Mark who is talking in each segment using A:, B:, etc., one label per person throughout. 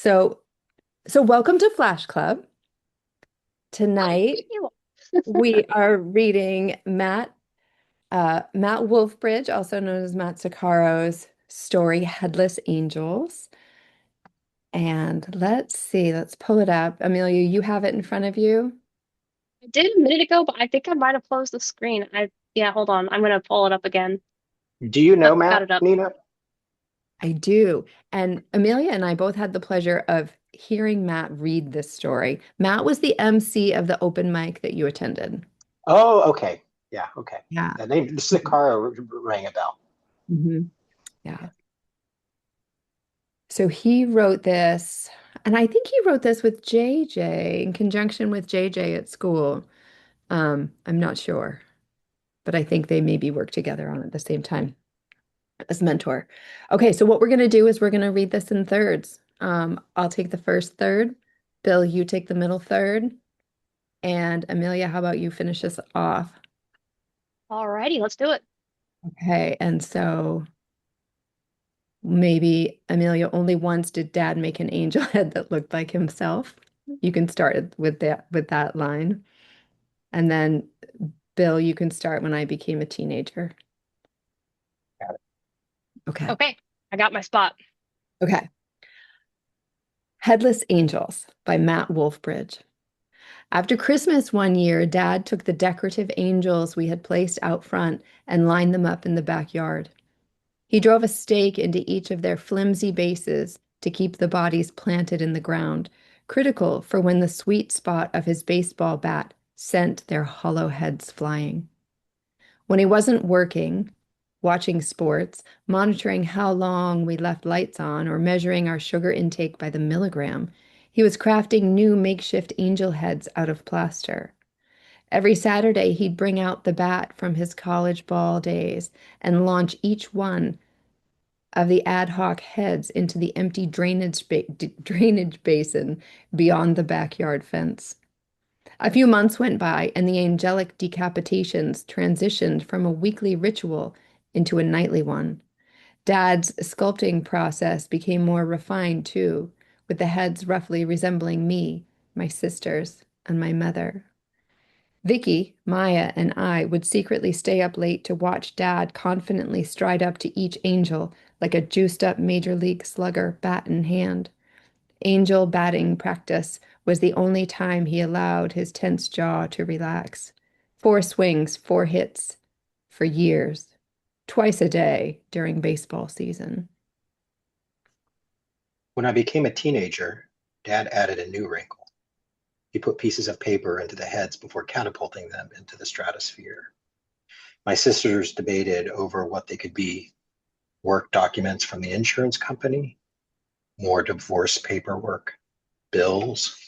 A: So, so welcome to Flash Club.
B: Oh,
A: Tonight
B: thank you.
A: we are reading Matt Wolfbridge, also known as Matt Siccaro's story Headless Angels. And let's see, let's pull it up. Amelia, you have it in front of you?
B: I did a minute ago, but I think I might have closed the screen. Yeah, hold on. I'm gonna pull it up again.
C: Do you
B: Oh,
C: know
B: got
C: Matt,
B: it up.
C: Nina?
A: I do. And Amelia and I both had the pleasure of hearing Matt read this story. Matt was the MC of the open mic that you attended.
C: Oh, okay. Yeah, okay.
A: Yeah.
C: The name Sakara rang a bell.
A: Mhm. Yeah. So he wrote this, and I think he wrote this with JJ in conjunction with JJ at school. I'm not sure, but I think they maybe work together on it at the same time as mentor. Okay, so what we're going to do is we're going to read this in thirds. I'll take the first third. Bill, you take the middle third. And Amelia, how about you finish this off?
B: Alrighty, let's do it.
A: Okay, and so maybe Amelia, only once did Dad make an angel head that looked like himself. You can start with that line. And then Bill, you can start when I became a teenager.
C: Got it.
A: Okay.
B: Okay, I got my spot.
A: Okay. Headless Angels by Matt Wolfbridge. After Christmas one year, Dad took the decorative angels we had placed out front and lined them up in the backyard. He drove a stake into each of their flimsy bases to keep the bodies planted in the ground, critical for when the sweet spot of his baseball bat sent their hollow heads flying. When he wasn't working, watching sports, monitoring how long we left lights on, or measuring our sugar intake by the milligram, he was crafting new makeshift angel heads out of plaster. Every Saturday, he'd bring out the bat from his college ball days and launch each one of the ad hoc heads into the empty drainage basin beyond the backyard fence. A few months went by, and the angelic decapitations transitioned from a weekly ritual into a nightly one. Dad's sculpting process became more refined, too, with the heads roughly resembling me, my sisters, and my mother. Vicky, Maya, and I would secretly stay up late to watch Dad confidently stride up to each angel like a juiced up major league slugger, bat in hand. Angel batting practice was the only time he allowed his tense jaw to relax. 4 swings, 4 hits for years, twice a day during baseball season.
C: When I became a teenager, Dad added a new wrinkle. He put pieces of paper into the heads before catapulting them into the stratosphere. My sisters debated over what they could be: work documents from the insurance company, more divorce paperwork, bills.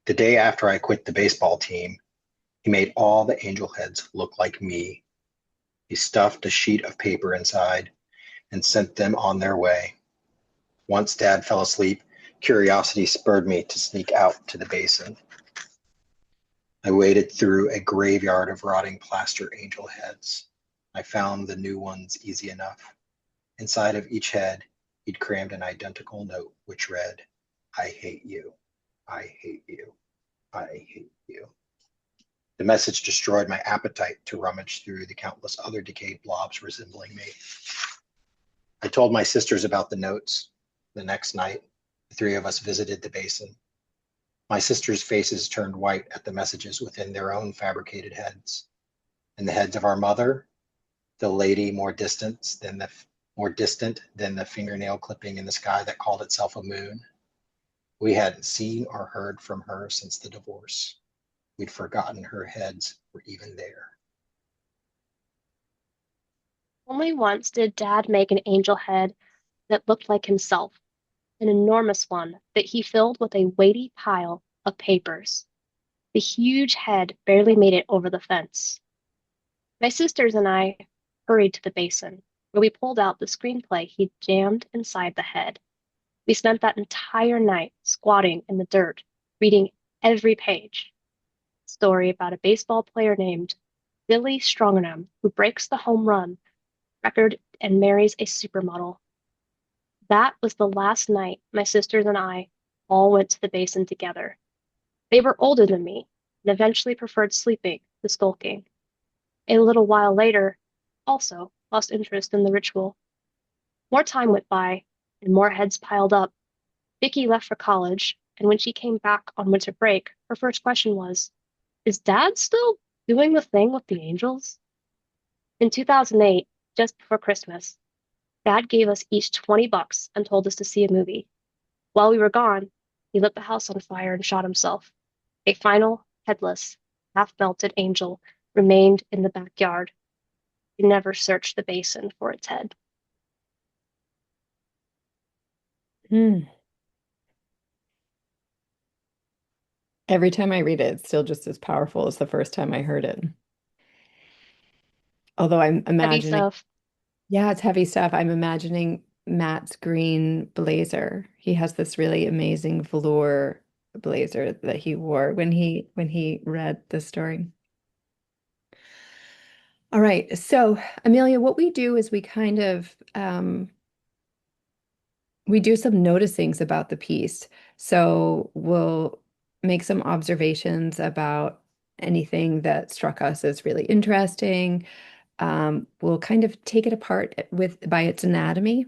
C: The day after I quit the baseball team, he made all the angel heads look like me. He stuffed a sheet of paper inside and sent them on their way. Once Dad fell asleep, curiosity spurred me to sneak out to the basin. I waded through a graveyard of rotting plaster angel heads. I found the new ones easy enough. Inside of each head, he'd crammed an identical note which read, "I hate you. I hate you. I hate you." The message destroyed my appetite to rummage through the countless other decayed blobs resembling me. I told my sisters about the notes. The next night, the three of us visited the basin. My sisters' faces turned white at the messages within their own fabricated heads. In the heads of our mother, the lady more distant than the fingernail clipping in the sky that called itself a moon. We hadn't seen or heard from her since the divorce. We'd forgotten her heads were even there.
B: Only once did Dad make an angel head that looked like himself, an enormous one that he filled with a weighty pile of papers. The huge head barely made it over the fence. My sisters and I hurried to the basin, where we pulled out the screenplay he'd jammed inside the head. We spent that entire night squatting in the dirt, reading every page. Story about a baseball player named Billy Strongham who breaks the home run record and marries a supermodel. That was the last night my sisters and I all went to the basin together. They were older than me and eventually preferred sleeping to skulking. A little while later, also lost interest in the ritual. More time went by and more heads piled up. Vicky left for college, and when she came back on winter break, her first question was, is Dad still doing the thing with the angels? In 2008, just before Christmas, Dad gave us each $20 and told us to see a movie. While we were gone, he lit the house on fire and shot himself. A final, headless, half-melted angel remained in the backyard. We never searched the basin for its head.
A: Hmm. Every time I read it, it's still just as powerful as the first time I heard it. Although I'm
B: Heavy
A: imagining,
B: stuff.
A: yeah, it's heavy stuff. I'm imagining Matt's green blazer. He has this really amazing velour blazer that he wore when he read the story. All right. So, Amelia, what we do is we kind of we do some noticings about the piece. So we'll make some observations about anything that struck us as really interesting. We'll kind of take it apart with by its anatomy.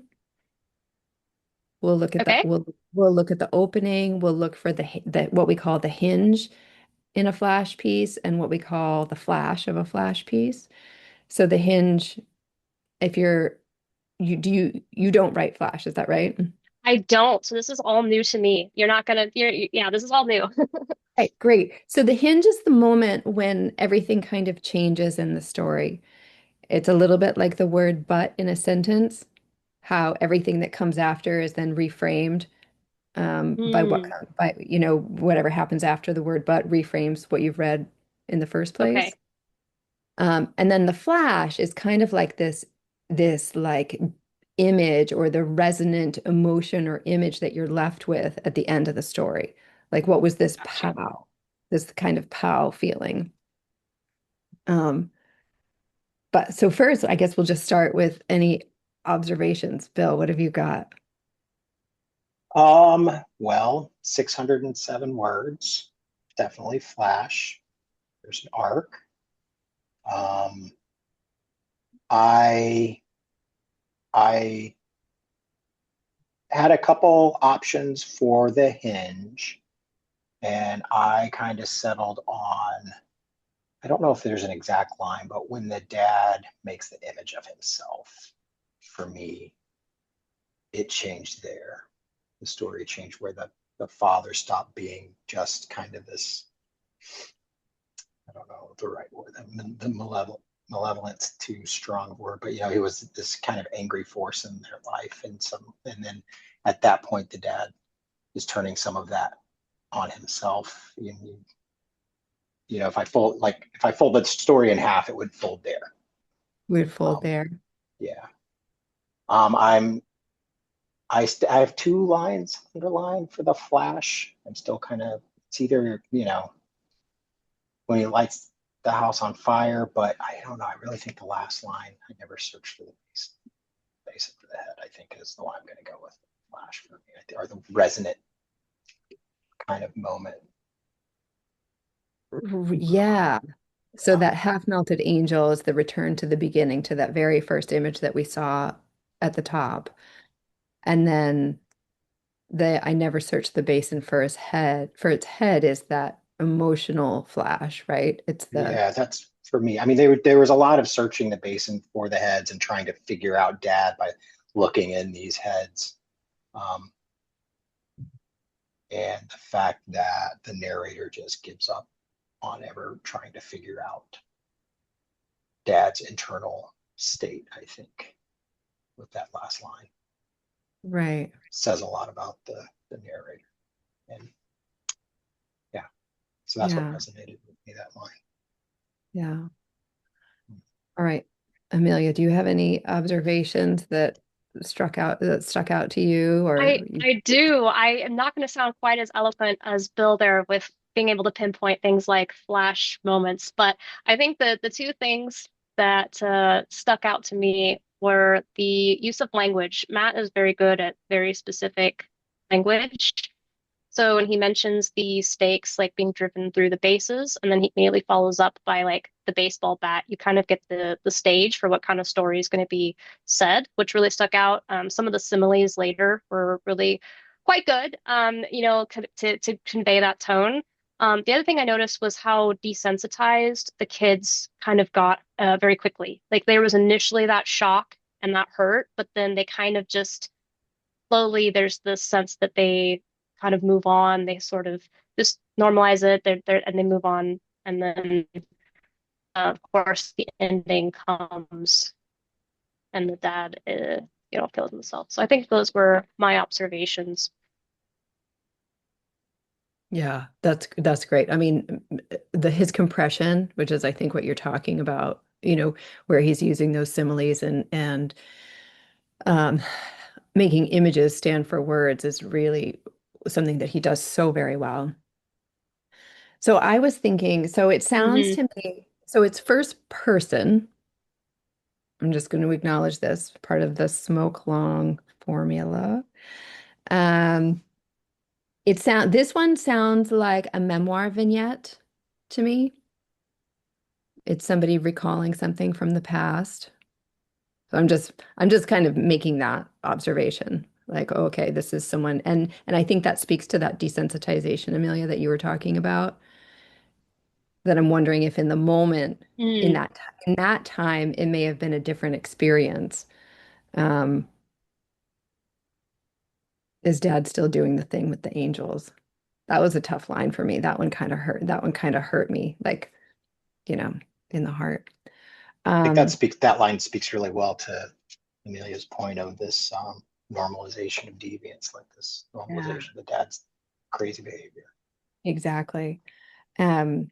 A: We'll look at the
B: Okay.
A: we'll look at the opening. We'll look for the what we call the hinge in a flash piece and what we call the flash of a flash piece. So the hinge, if you don't write flash, is that right?
B: I don't. So this is all new to me. You're not gonna, yeah, this is all new.
A: Right, great. So the hinge is the moment when everything kind of changes in the story. It's a little bit like the word but in a sentence, how everything that comes after is then reframed by
B: Hmm.
A: by whatever happens after the word but reframes what you've read in the first place.
B: Okay.
A: And then the flash is kind of like this like image or the resonant emotion or image that you're left with at the end of the story. Like what was this
B: Got you.
A: pow, this kind of pow feeling. Um, but so first, I guess we'll just start with any observations. Bill, what have you got?
C: Well, 607 words, definitely flash. There's an arc. Um, I I had a couple options for the hinge, and I kind of settled on, I don't know if there's an exact line, but when the dad makes the image of himself, for me, it changed there. The story changed where the father stopped being just kind of this, I don't know the right word, the malevolence too strong word, but he was this kind of angry force in their life, and then at that point, the dad is turning some of that on himself. If I fold the story in half, it would fold there.
A: We'd fold
C: Um,
A: there.
C: yeah. I'm I have two lines underlined for the flash. I'm still kind of, it's either when he lights the house on fire, but I don't know. I really think the last line, I never searched for the base for the head, I think is the one I'm going to go with. Flash for me, or the resonant kind of moment.
A: Yeah. So
C: Yeah.
A: that half melted angel is the return to the beginning, to that very first image that we saw at the top. And then the I never searched the basin for his head, for its head is that emotional flash, right? It's the
C: Yeah, that's for me. I mean, there was a lot of searching the basin for the heads and trying to figure out dad by looking in these heads. Um, and the fact that the narrator just gives up on ever trying to figure out dad's internal state, I think, with that last line
A: right.
C: says a lot about the narrator. And yeah, so that's what
A: Yeah.
C: resonated with me, that line.
A: Yeah. All right. Amelia, do you have any observations that stuck out to you
B: I do. I am not going to sound quite as eloquent as Bill there with being able to pinpoint things like flash moments, but I think the two things that stuck out to me were the use of language. Matt is very good at very specific language. So when he mentions the stakes like being driven through the bases, and then he immediately follows up by like the baseball bat, you kind of get the stage for what kind of story is going to be said, which really stuck out. Some of the similes later were really quite good, to convey that tone. The other thing I noticed was how desensitized the kids kind of got very quickly. Like there was initially that shock and that hurt, but then they kind of just slowly there's this sense that they kind of move on. They sort of just normalize it. And they move on. And then, of course, the ending comes, and the dad, kills himself. So I think those were my observations.
A: Yeah, that's great. I mean, the his compression, which is I think what you're talking about, where he's using those similes and um, making images stand for words is really something that he does so very well. So I was thinking, so it sounds
B: Hmm.
A: to me, so it's first person. I'm just going to acknowledge this part of the smoke long formula. Um, this one sounds like a memoir vignette to me. It's somebody recalling something from the past. So I'm just kind of making that observation. Like, oh, okay, this is someone, and I think that speaks to that desensitization, Amelia, that you were talking about. That I'm wondering if in the moment, in
B: Mm.
A: that time, it may have been a different experience. Um, is Dad still doing the thing with the angels? That was a tough line for me. That one kind of hurt. That one kind of hurt me, like, you know, in the heart.
C: I think
A: Um,
C: that line speaks really well to Amelia's point of this normalization of deviance, like this
A: yeah,
C: normalization of the dad's crazy behavior.
A: exactly. Um,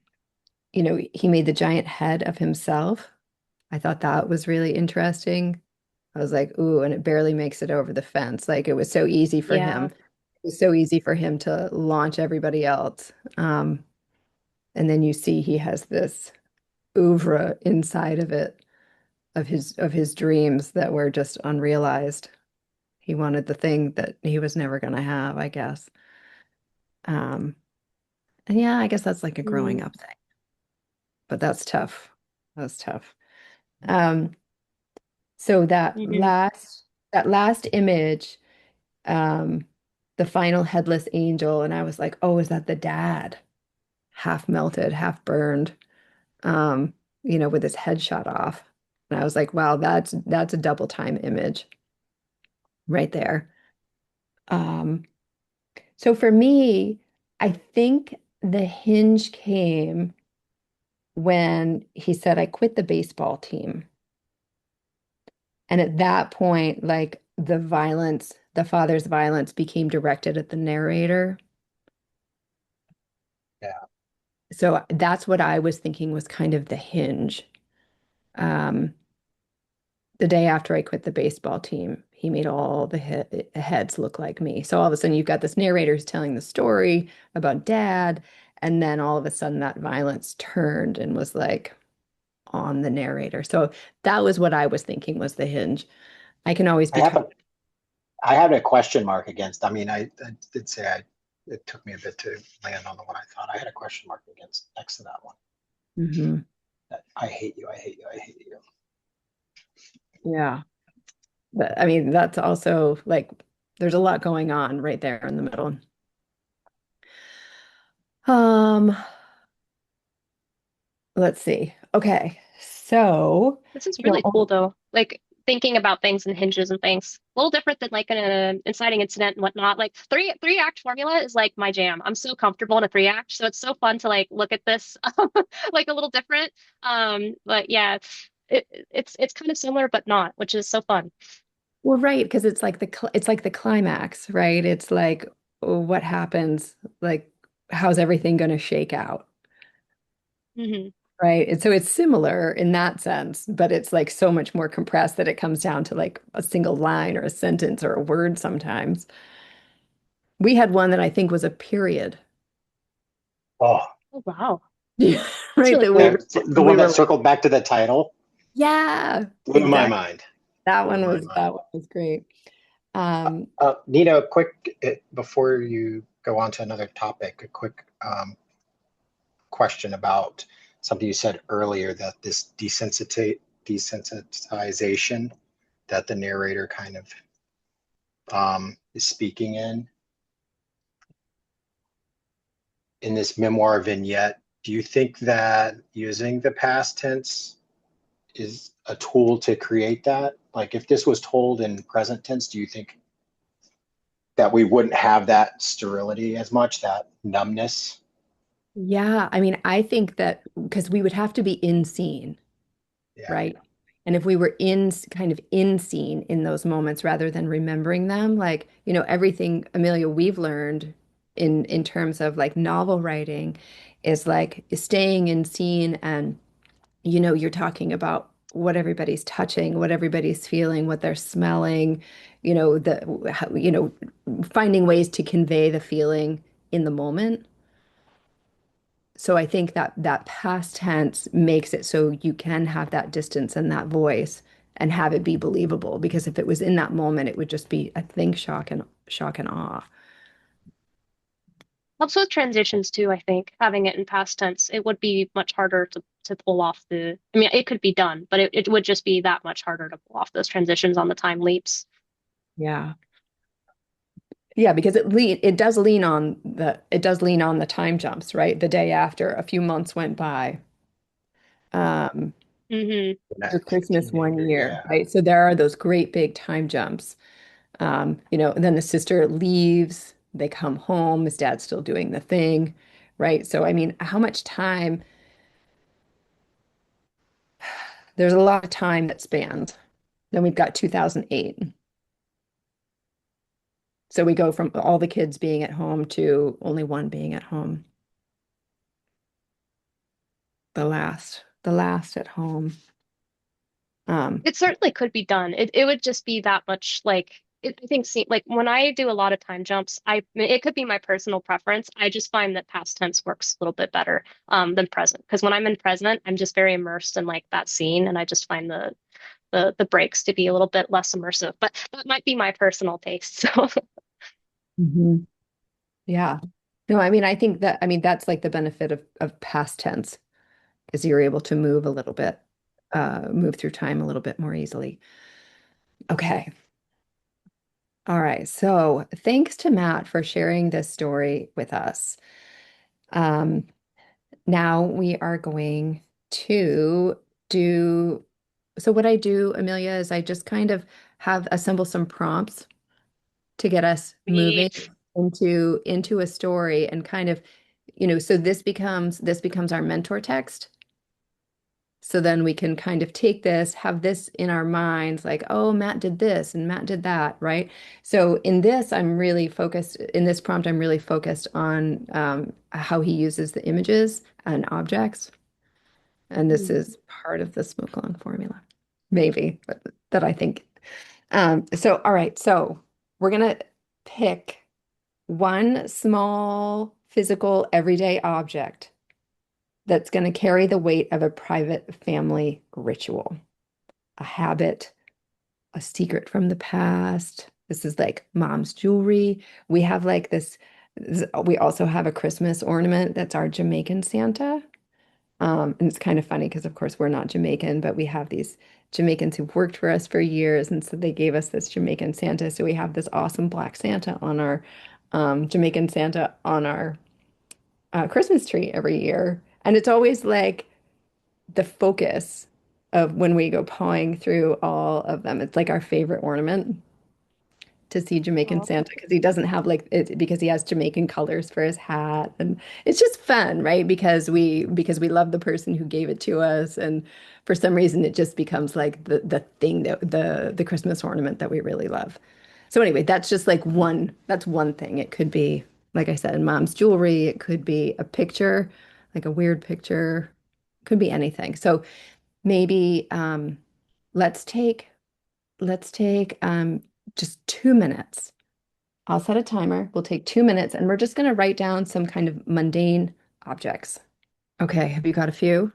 A: he made the giant head of himself. I thought that was really interesting. I was like, ooh, and it barely makes it over the fence. Like it was so easy for him.
B: Yeah.
A: It was so easy for him to launch everybody else. And then you see he has this oeuvre inside of it, of his dreams that were just unrealized. He wanted the thing that he was never going to have, I guess. Um, and yeah, I guess that's like a growing
B: Mm.
A: up thing, but that's tough. That's tough. Um, so
B: Hmm.
A: that last image, um, the final headless angel, and I was like, oh, is that the dad? Half melted, half burned, um, with his head shot off. And I was like, wow, that's a double time image right there. Um, so for me, I think the hinge came when he said, I quit the baseball team. And at that point, like the father's violence became directed at the narrator.
C: Yeah,
A: So that's what I was thinking was kind of the hinge. Um, the day after I quit the baseball team, he made all the heads look like me. So all of a sudden, you've got this narrator who's telling the story about dad, and then all of a sudden, that violence turned and was like on the narrator. So that was what I was thinking was the hinge. I can always
C: I
A: be
C: have
A: totally.
C: a I have a question mark against. I mean, I did say it took me a bit to land on the one I thought. I had a question mark against next to that one.
A: Mhm.
C: That I hate you, I hate you, I hate you.
A: Yeah. But I mean, that's also like there's a lot going on right there in the middle. Um, let's see. Okay. So,
B: This is
A: you
B: really cool
A: know,
B: though. Like thinking about things and hinges and things. A little different than like in an inciting incident and whatnot. Like three act formula is like my jam. I'm so comfortable in a three act, so it's so fun to like look at this like a little different. But yeah, it's kind of similar but not, which is so fun.
A: well, right, because it's like the climax, right? It's like what happens, like how's everything going to shake out,
B: Hmm.
A: right? And so it's similar in that sense, but it's like so much more compressed that it comes down to like a single line or a sentence or a word sometimes. We had one that I think was a period,
C: Oh,
B: Oh wow, that's
A: right?
B: really
A: That we
B: cool.
A: were
C: the
A: we
C: one
A: were
C: that
A: like,
C: circled back to the title
A: yeah,
C: blew my
A: exactly.
C: mind. blew my mind.
A: that one was great. Um,
C: Nina, a quick before you go on to another topic, a quick question about something you said earlier that this desensitization that the narrator kind of is speaking in this memoir vignette. Do you think that using the past tense is a tool to create that? Like if this was told in present tense, do you think that we wouldn't have that sterility as much, that numbness?
A: yeah, I mean, I think that because we would have to be in scene,
C: Yeah.
A: right? And if we were kind of in scene in those moments rather than remembering them, like, everything, Amelia, we've learned in terms of like novel writing is like staying in scene and, you're talking about what everybody's touching, what everybody's feeling, what they're smelling, finding ways to convey the feeling in the moment. So I think that that past tense makes it so you can have that distance and that voice and have it be believable. Because if it was in that moment, it would just be, I think, shock and awe.
B: Helps with transitions too, I think, having it in past tense. It would be much harder to pull off I mean, it could be done, but it would just be that much harder to pull off those transitions on the time leaps.
A: Yeah. Yeah, because it does lean on the time jumps, right? The day after, a few months went by. Um,
B: Hmm.
A: for
C: That
A: Christmas one
C: teenager,
A: year,
C: yeah.
A: right? So there are those great big time jumps. And then the sister leaves, they come home, his dad's still doing the thing, right? So, I mean, how much time? There's a lot of time that spans. Then we've got 2008. So we go from all the kids being at home to only one being at home. The last at home. Um,
B: It certainly could be done. It would just be that much I think like when I do a lot of time jumps, it could be my personal preference. I just find that past tense works a little bit better than present because when I'm in present, I'm just very immersed in like that scene, and I just find the breaks to be a little bit less immersive. But that might be my personal taste. So
A: Mhm. Yeah. No, I mean, that's like the benefit of past tense is you're able to move a little bit, move through time a little bit more easily. Okay. All right. So thanks to Matt for sharing this story with us. Um, now we are going to do, so what I do, Amelia, is I just kind of have assemble some prompts to get us moving
B: neat.
A: into a story and kind of, so this becomes our mentor text. So then we can kind of take this, have this in our minds, like, oh, Matt did this and Matt did that, right? So in this prompt, I'm really focused on how he uses the images and objects. And this
B: Mhm.
A: is part of the smoke long formula, maybe, but that I think. All right, so we're gonna pick one small physical everyday object that's going to carry the weight of a private family ritual, a habit, a secret from the past. This is like mom's jewelry. We have like we also have a Christmas ornament that's our Jamaican Santa. And it's kind of funny because, of course, we're not Jamaican, but we have these Jamaicans who've worked for us for years. And so they gave us this Jamaican Santa. So we have this awesome black Santa on our Jamaican Santa on our Christmas tree every year. And it's always like the focus of when we go pawing through all of them. It's like our favorite ornament to see Jamaican
B: Oh,
A: Santa because he doesn't have like it because he has Jamaican colors for his hat and it's just fun, right? Because we love the person who gave it to us and for some reason it just becomes like the thing that the Christmas ornament that we really love. So anyway, that's one thing. It could be, like I said, mom's jewelry, it could be a picture, like a weird picture, could be anything. So maybe let's take let's take just 2 minutes. I'll set a timer. We'll take 2 minutes and we're just going to write down some kind of mundane objects. Okay, have you got a few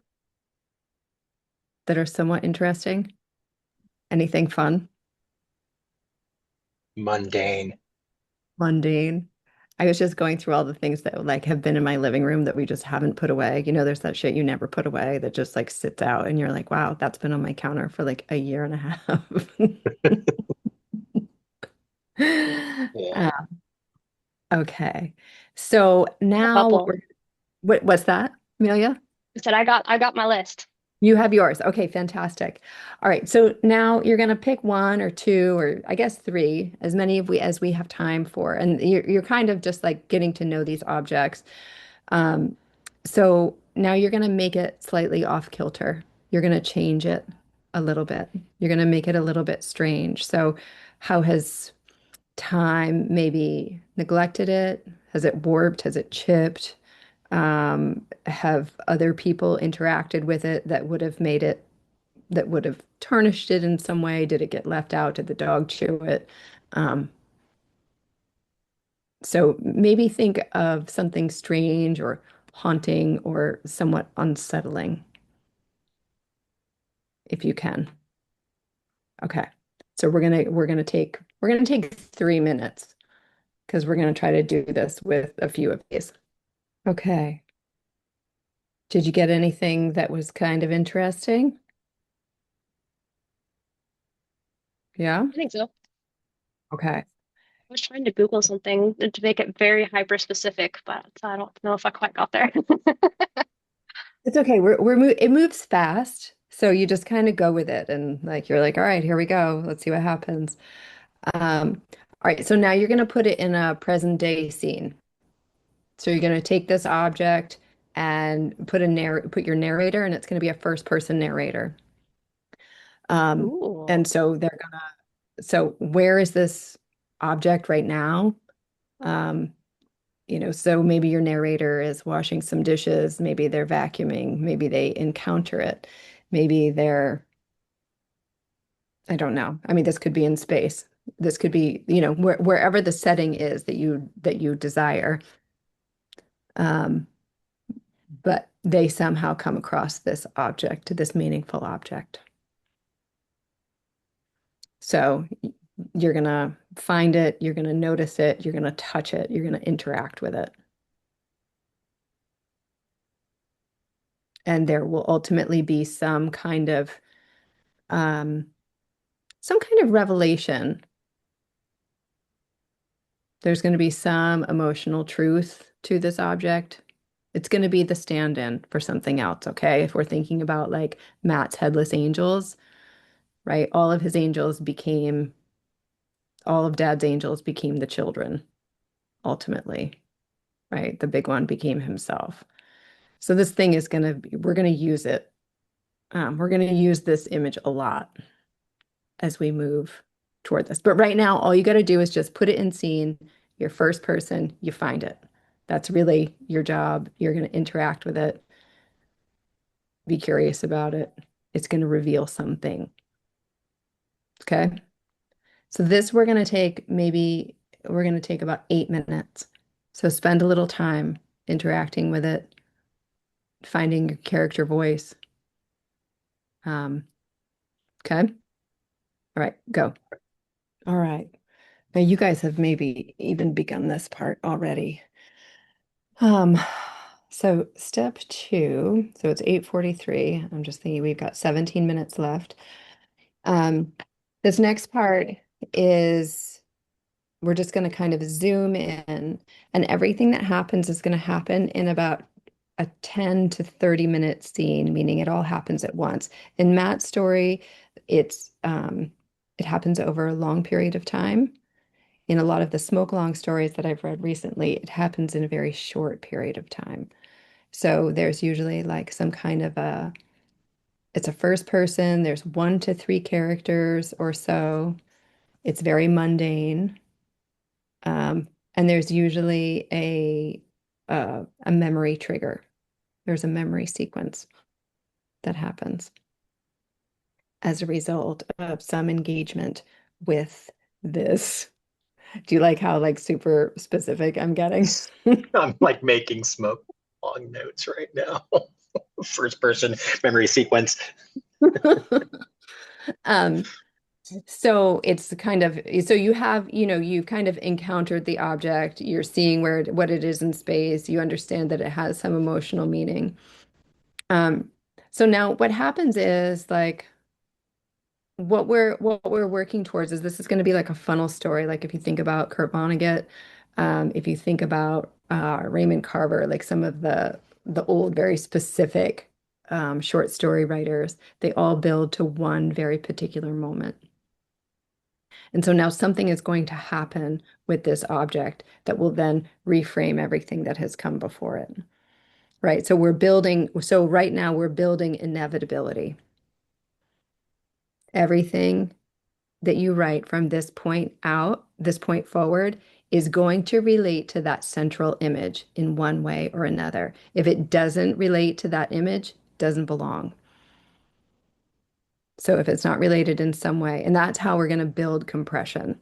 A: that are somewhat interesting? Anything fun?
C: Mundane.
A: Mundane? I was just going through all the things that like have been in my living room that we just haven't put away. You know, there's that shit you never put away that just like sits out and you're like, wow, that's been on my counter for like a year and a half.
C: Yeah.
A: Uh, okay. So
B: A
A: now
B: couple.
A: what's that, Amelia?
B: I said I got my list.
A: You have yours. Okay, fantastic. All right. So now you're going to pick one or two or I guess three, as many of we as we have time for. And you're kind of just like getting to know these objects. Um, so now you're going to make it slightly off kilter. You're going to change it a little bit. You're going to make it a little bit strange. So how has time maybe neglected it? Has it warped? Has it chipped? Have other people interacted with it that would have made it, that would have tarnished it in some way? Did it get left out? Did the dog chew it? Um, so maybe think of something strange or haunting or somewhat unsettling if you can. Okay. So we're gonna take 3 minutes because we're gonna try to do this with a few of these. Okay. Did you get anything that was kind of interesting? Yeah.
B: I think so.
A: Okay.
B: I was trying to Google something to make it very hyper specific, but I don't know if I quite got there.
A: It's okay. It moves fast. So you just kind of go with it and like you're like, all right, here we go. Let's see what happens. All right, so now you're going to put it in a present day scene. So you're going to take this object and put your narrator, and it's going to be a first person narrator. Um,
B: Ooh.
A: and so so where is this object right now? Um, so maybe your narrator is washing some dishes, maybe they're vacuuming, maybe they encounter it, maybe they're, I don't know. I mean, this could be in space. This could be, wherever the setting is that you desire. Um, but they somehow come across this object, this meaningful object. So you're gonna find it, you're gonna notice it, you're gonna touch it, you're gonna interact with it. And there will ultimately be um, some kind of revelation. There's going to be some emotional truth to this object. It's going to be the stand-in for something else, okay? If we're thinking about like Matt's headless angels, right? All of Dad's angels became the children ultimately, right? The big one became himself. So this thing is going to be, we're going to use it. We're going to use this image a lot as we move toward this. But right now, all you got to do is just put it in scene. You're first person, you find it. That's really your job. You're going to interact with it, be curious about it. It's going to reveal something. Okay. So this we're going to take about 8 minutes. So spend a little time interacting with it, finding your character voice. Um, okay. All right, go. All right. Now you guys have maybe even begun this part already. Um, so step two, so it's 8:43. I'm just thinking we've got 17 minutes left. Um, this next part is we're just going to kind of zoom in, and everything that happens is going to happen in about a 10 to 30 minute scene, meaning it all happens at once. In Matt's story, it happens over a long period of time. In a lot of the smoke long stories that I've read recently, it happens in a very short period of time. So there's usually like some kind of it's a first person, there's 1 to 3 characters or so. It's very mundane. And there's usually a memory trigger. There's a memory sequence that happens as a result of some engagement with this. Do you like how like super specific I'm getting?
C: I'm like making smoke long notes right now. First person memory sequence.
A: Um, So it's kind of, so you have, you've kind of encountered the object, you're seeing what it is in space, you understand that it has some emotional meaning. Um, so now what happens is like what we're working towards is this is going to be like a funnel story. Like if you think about Kurt Vonnegut, if you think about Raymond Carver, like some of the old, very specific short story writers, they all build to one very particular moment. And so now something is going to happen with this object that will then reframe everything that has come before it. Right. So right now we're building inevitability. Everything that you write from this point forward, is going to relate to that central image in one way or another. If it doesn't relate to that image, it doesn't belong. So if it's not related in some way, and that's how we're going to build compression.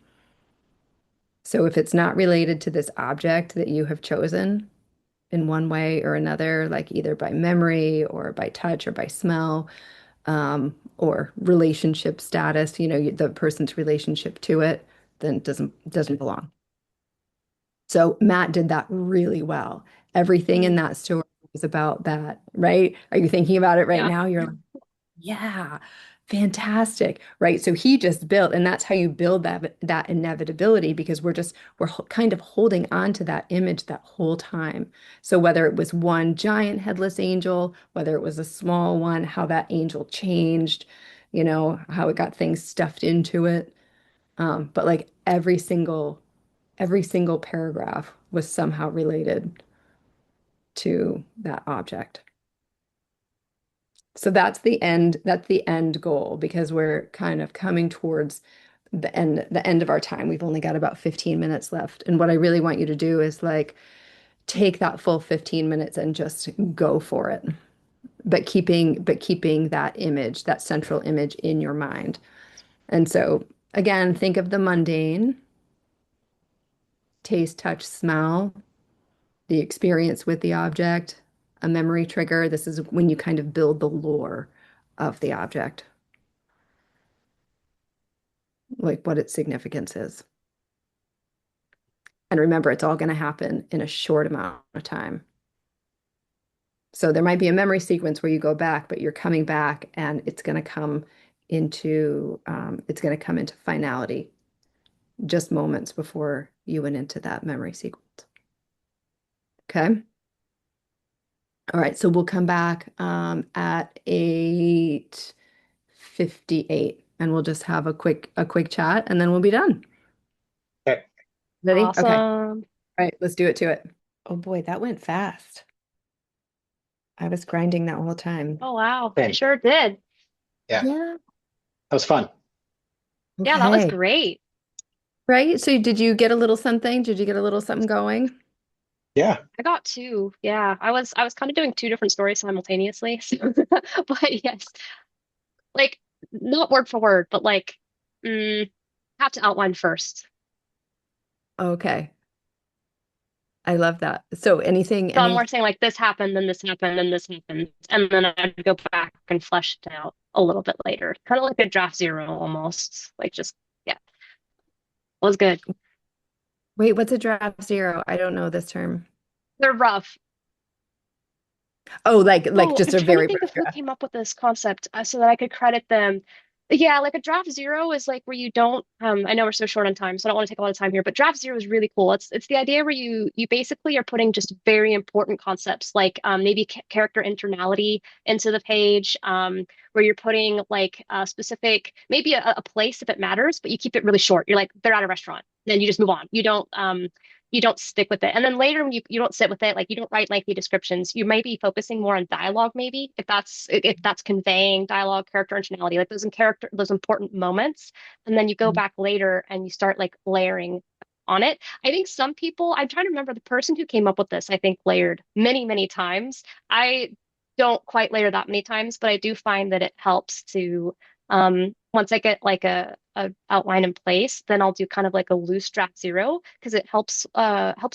A: So if it's not related to this object that you have chosen in one way or another, like either by memory or by touch or by smell, or relationship status, the person's relationship to it, then it doesn't belong. So Matt did that really well. Everything in
B: Mm,
A: that story was about that, right? Are you thinking about it right
B: yeah.
A: now? You're like, yeah, fantastic. Right. So he just built, and that's how you build that inevitability, because kind of holding on to that image that whole time. So whether it was one giant headless angel, whether it was a small one, how that angel changed, how it got things stuffed into it. But like every single paragraph was somehow related to that object. So that's the end goal, because we're kind of coming towards the end of our time. We've only got about 15 minutes left. And what I really want you to do is like take that full 15 minutes and just go for it. But keeping that image, that central image in your mind. And so again, think of the mundane, taste, touch, smell, the experience with the object, a memory trigger. This is when you kind of build the lore of the object, like what its significance is. And remember, it's all going to happen in a short amount of time. So there might be a memory sequence where you go back, but you're coming back and it's going to come into finality just moments before you went into that memory sequence. Okay. All right. So we'll come back at 8:58, and we'll just have a quick chat, and then we'll be done.
C: Okay.
A: Ready? Okay.
B: Awesome.
A: All right, let's do it to it. Oh boy, that went fast. I was grinding that whole time.
B: Oh, wow. It
C: Same.
B: sure did.
C: Yeah.
A: Yeah.
C: That was fun.
B: Yeah, that was
A: Okay.
B: great.
A: Right. So did you get a little something? Did you get a little something going?
C: Yeah.
B: I got two. Yeah, I was kind of doing two different stories simultaneously. So, but yes, like not word for word, but like mm, have to outline first.
A: Okay. I love that. So anything,
B: So I'm
A: any,
B: more saying like this happened, then this happened, then this happened, and then I'd go back and flesh it out a little bit later, kind of like a draft zero almost. Like just yeah, it was good.
A: wait, what's a draft zero? I don't know this term.
B: They're rough.
A: Oh, like
B: Oh,
A: just
B: I'm
A: a
B: trying to
A: very
B: think of
A: rough
B: who
A: draft.
B: came up with this concept so that I could credit them. Yeah, like a draft zero is like where you don't I know we're so short on time, so I don't want to take a lot of time here, but draft zero is really cool. It's the idea where you basically are putting just very important concepts like maybe character internality into the page, where you're putting like a specific maybe a place if it matters, but you keep it really short. You're like they're at a restaurant, then you just move on. You don't stick with it. And then later when you don't sit with it, like you don't write lengthy descriptions, you may be focusing more on dialogue, maybe if that's conveying dialogue, character originality, like those important moments. And then you go back later and you start like layering on it. I think some people, I'm trying to remember the person who came up with this, I think layered many, many times. I don't quite layer that many times, but I do find that it helps to once I get like a outline in place, then I'll do kind of like a loose draft zero because it helps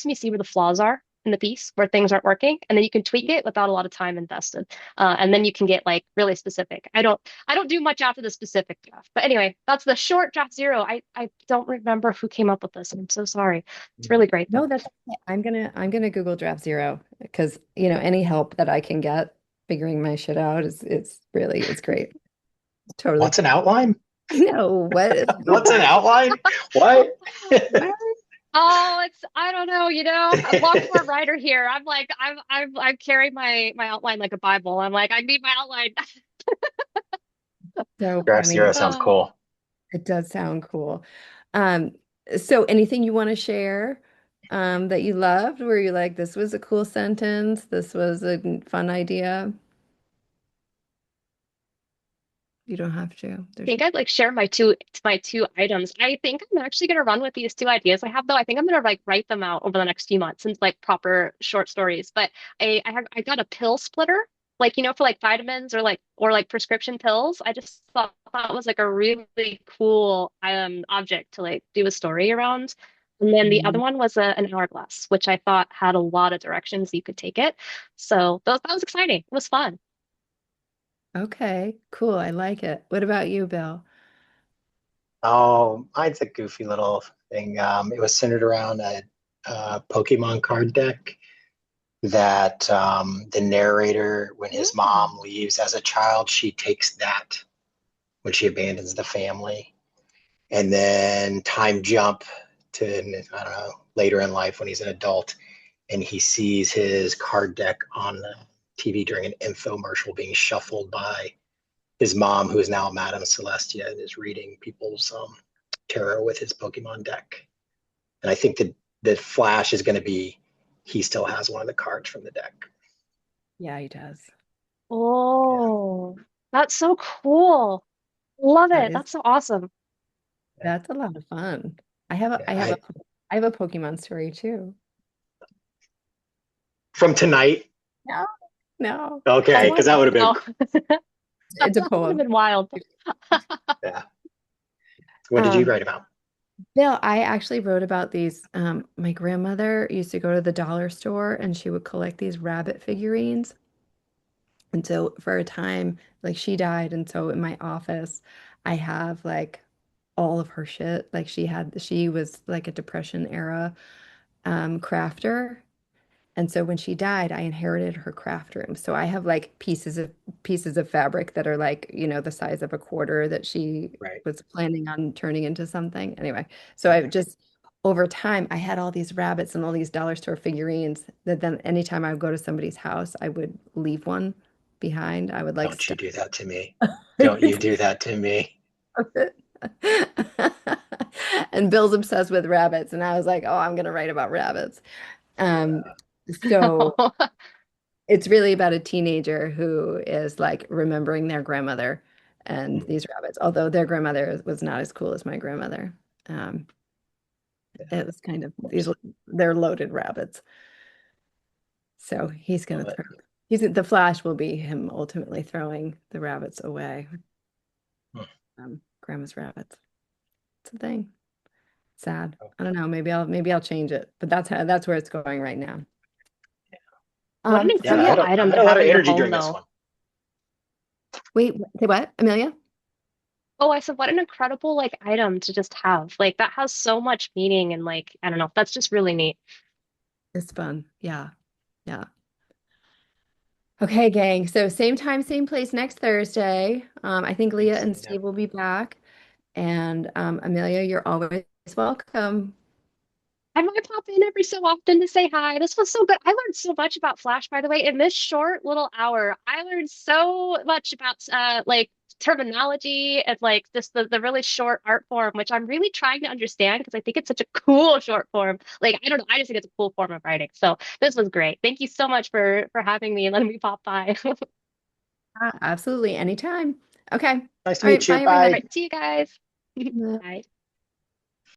B: me see where the flaws are in the piece where things aren't working, and then you can tweak it without a lot of time invested. And then you can get like really specific. I don't do much after the specific draft. But anyway, that's the short draft zero. I don't remember who came up with this, and I'm so sorry. It's really great though.
A: No, that's okay. I'm gonna Google Draft Zero because any help that I can get figuring my shit out is it's great. Totally.
C: What's an outline?
A: I know what is
C: What's an outline? What?
A: what?
B: Oh, I don't know, a long form writer here. I'm like I carry my outline like a Bible. I'm like I need my outline.
A: So
C: Graph
A: funny.
C: Zero sounds
B: Oh.
C: cool.
A: It does sound cool. Um, so anything you want to share that you loved, where you're like, this was a cool sentence, this was a fun idea? You don't have to.
B: I think I'd like share my two items. I think I'm actually gonna run with these two ideas I have though. I think I'm gonna like write them out over the next few months into like proper short stories. But I got a pill splitter, like for like vitamins or like prescription pills. I just thought that was like a really cool object to like do a story around. And then the other
A: Mm.
B: one was an hourglass, which I thought had a lot of directions you could take it. So that was exciting. It was fun.
A: Okay, cool. I like it. What about you, Bill?
C: Oh, mine's a goofy little thing. It was centered around a Pokemon card deck that the narrator, when his
B: Ooh.
C: mom leaves as a child, she takes that when she abandons the family. And then time jump to, I don't know, later in life when he's an adult and he sees his card deck on the TV during an infomercial being shuffled by his mom, who is now Madame Celestia and is reading people's tarot with his Pokemon deck. And I think that the flash is going to be he still has one of the cards from the deck.
A: Yeah, he does.
C: Yeah,
B: Oh, that's so cool. Love
A: That
B: it.
A: is
B: That's so awesome.
C: yeah,
A: that's a lot of fun. I have a
C: yeah.
A: I have a I have a Pokemon story too.
C: From tonight.
A: No, no.
C: Okay,
B: Oh
C: because
B: my
C: that
B: God.
C: would have been
B: No.
C: cool.
A: It's a
B: That would have
A: poem.
B: been wild.
C: Yeah. What did you
A: Um,
C: write about?
A: Bill, I actually wrote about these. My grandmother used to go to the dollar store and she would collect these rabbit figurines. And so for a time, like she died, and so in my office, I have like all of her shit. Like she was like a Depression era crafter. And so when she died, I inherited her craft room. So I have like pieces of fabric that are like, the size of a quarter that she
C: Right.
A: was planning on turning into something. Anyway, so I
C: Okay.
A: just over time I had all these rabbits and all these dollar store figurines that then anytime I would go to somebody's house, I would leave one behind. I would like
C: Don't you
A: stuff
C: do that to me. Don't you do that to me.
A: it. And Bill's obsessed with rabbits, and I was like, oh, I'm gonna write about rabbits. Um, so it's really about a teenager who is like remembering their grandmother and
C: Mm,
A: these rabbits, although their grandmother was not as cool as my grandmother. Um,
C: yeah,
A: it was kind of
C: of
A: these,
C: course.
A: they're loaded rabbits. So he's gonna
C: Love it.
A: throw, the flash will be him ultimately throwing the rabbits away.
C: Hmm.
A: Grandma's rabbits. It's a thing. Sad.
C: Oh,
A: I don't know. Maybe I'll change it, but that's where it's going right now.
B: What an
C: yeah,
A: So yeah.
B: incredible
C: I
B: item
C: had
B: to
C: a lot
B: have
C: of
B: in your
C: energy
B: home,
C: during this
B: though.
C: one.
A: Wait, say what, Amelia?
B: Oh, I said, what an incredible like item to just have. Like that has so much meaning and like, I don't know, that's just really neat.
A: It's fun. Yeah. Yeah. Okay, gang. So same time, same place next Thursday. I think Leah
C: Thanks,
A: and
C: Lena.
A: Steve will be back. And Amelia, you're always welcome.
B: I might pop in every so often to say hi. This was so good. I learned so much about Flash, by the way. In this short little hour, I learned so much about like terminology and like just the really short art form, which I'm really trying to understand because I think it's such a cool short form. Like I don't know, I just think it's a cool form of writing. So this was great. Thank you so much for having me and letting me pop by. All
A: Absolutely. Anytime. Okay. All
C: Nice to
A: right.
C: meet you.
A: Bye,
C: Bye.
A: everybody.
B: right, see you guys. Bye.